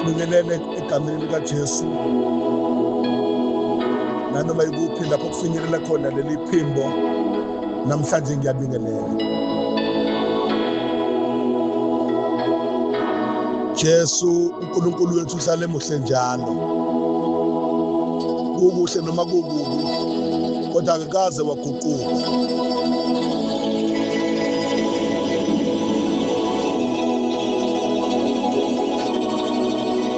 Ngibingelele egameni likaJesu nanoma ikuphi lapho kufinyelela khona leli phimbo namhlanje ngiyabingelela. Jesu uNkulunkulu wethu uhlale muhle njalo. Kukuhle noma kukubi kodwa akakaze waguquka.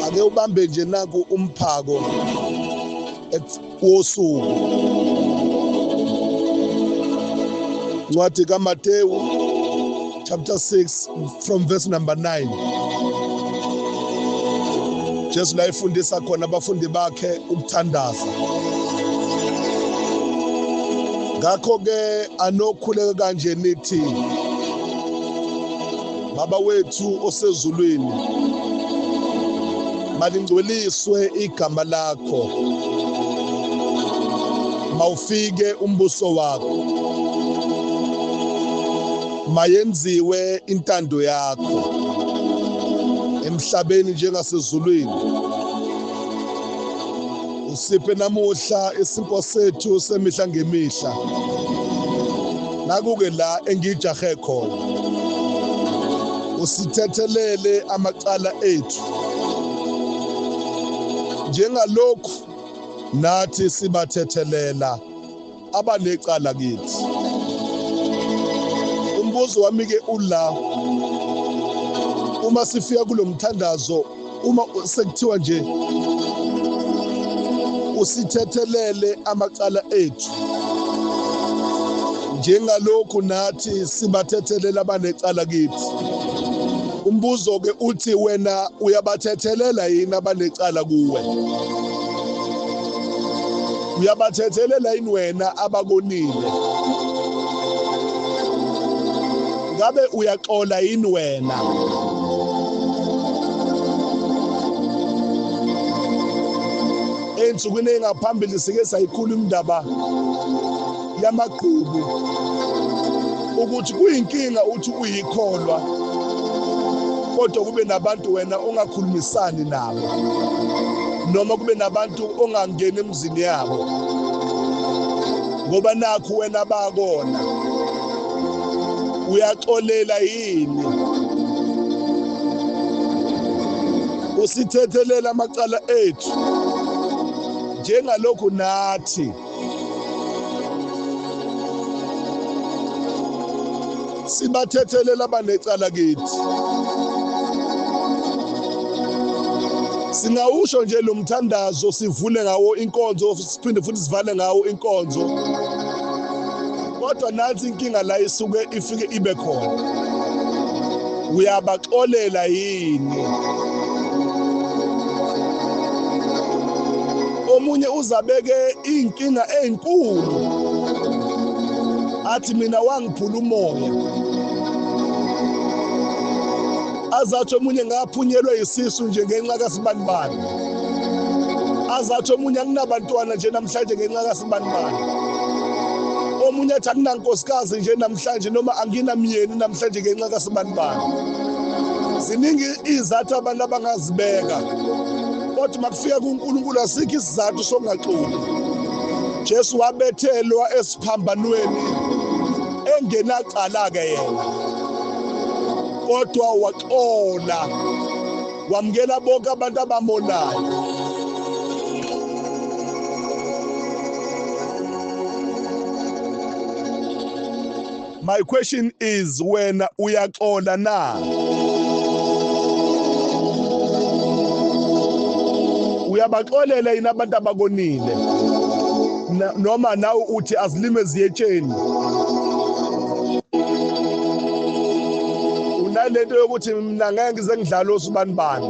Ake ubambe nje naku umphako wosuku. Ncwadi kaMateyu chapter 6 from verse number 9. Jesu la efundisa khona abafundi bakhe ukuthandaza. Ngakho-ke anokhuleka kanje nithi, Baba wethu osezulwini, malingcweliswe igama lakho, mawufike umbuso wakho, mayenziwe intando yakho emhlabeni njengasezulwini. Usiphe namuhla isimpo sethu semihla ngemihla, nakuke la engijahe khona. Usithethelele amacala ethu njengalokhu nathi sibathethelela abanecala kithi. Umbuzo wami ke ula, uma sifika kulomthandazo, uma sekuthiwa nje usithethelele amacala ethu njengalokhu nathi sibathethelela abanecala kithi, umbuzo ke uthi wena uyabathethelela yini abanecala kuwe? Uyabathethelela yini wena abakonile? Ngabe uyaxola yini wena? Ensukwini engaphambili sike sayikhuluma indaba yamaqhubu ukuthi kuyinkinga uthi uyikholwa kodwa kube nabantu wena ongakhulumisani nabo, noma kube nabantu ongangena emzini yabo ngoba nakho wena bakona. Uyaxolela yini? Usithethelela amacala ethu njengalokhu nathi sibathethelela abanecala kithi. Singawusho nje lo mthandazo, sivule ngawo inkonzo, siphinde futhi sivale ngawo inkonzo, kodwa nathi inkinga la isuke ifike ibe khona. Uyabaxolela yini? Omunye uzabeke inkinga enkulu athi mina wangiphula umoya, azathi omunye ngaphunyelwa yisisu nje ngenxa kasibanibani, azathi omunye anginabantwana nje namhlanje ngenxa kasibanibani, omunye athi anginankosikazi nje namhlanje noma anginamyeni namhlanje ngenxa kasibanibani. Ziningi izathu abantu abangazibeka, kodwa makufika kuNkulunkulu asikho isizathu songaxoli. Jesu wabethelwa esiphambanweni engenacala ke yena, kodwa waxola, wamkela bonke abantu abamonayo. My question is, wena uyaxola na? Uyabaxolela yini abantu abakonile? Noma nawe uthi azilime ziyetsheni? Unalento yokuthi mina ngeke ngize ngidlala osubanibani.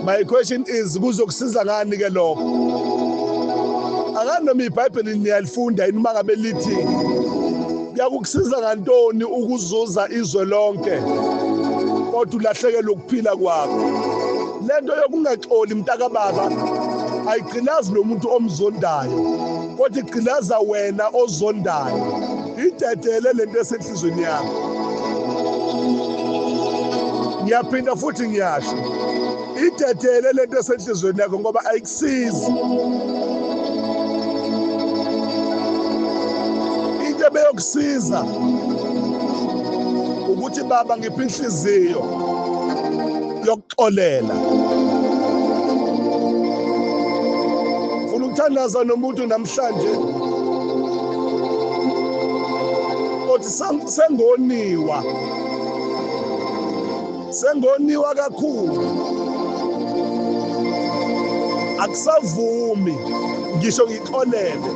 My question is, kuzokusiza ngani ke lokho? Akani noma iBhayibheli niyalifunda yini mangabe lithi kuyakusiza ngantoni ukuzuza izwe lonke kodwa ulahlekelwe ukuphila kwakho? Lento yokungaxoli mntaka baba ayigqilazi lo muntu omzondayo, kodwa igqilaza wena ozondayo. Idedele lento esenhlizweni yakho. ngiyaphinda futhi ngiyasho idedele lento esenhlizweni yakho ngoba ayikusizi into ebeyokusiza ukuthi baba ngiphi inhliziyo yokuxolela ufuna ukuthandaza nomuntu namhlanje othi sengoniwa kakhulu akusavumi ngisho ngixolele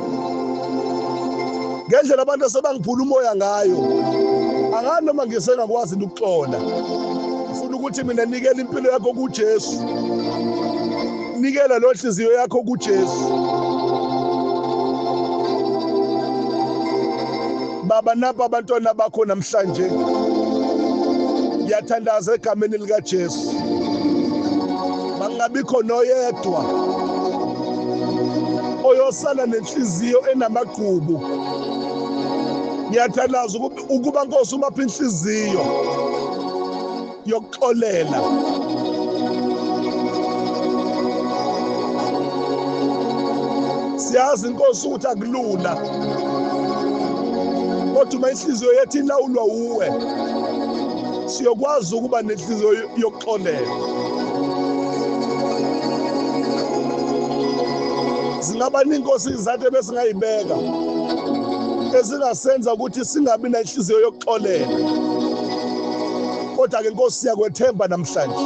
ngendlela abantu asebangiphula umoya ngayo angani noma ngisengakwazi ukuxola ufuna ukuthi mina nikele impilo yakho kuJesu nikela lo hliziyo yakho kuJesu baba napa abantwana bakho namhlanje ngiyathandaza egameni likaJesu bangabikho noyedwa oyosala nenhliziyo enamagqubu ngiyathandaza ukuba Nkosi umapha inhliziyo yokuxolela siyazi Nkosi ukuthi akulula kodwa uma inhliziyo yethu ilawulwa uwe siyokwazi ukuba nenhliziyo yokuxolela zingaba ninkosi izathu besingayibeka ezingasenza ukuthi singabi nenhliziyo yokuxolela kodwa ke Nkosi siyakwethemba namhlanje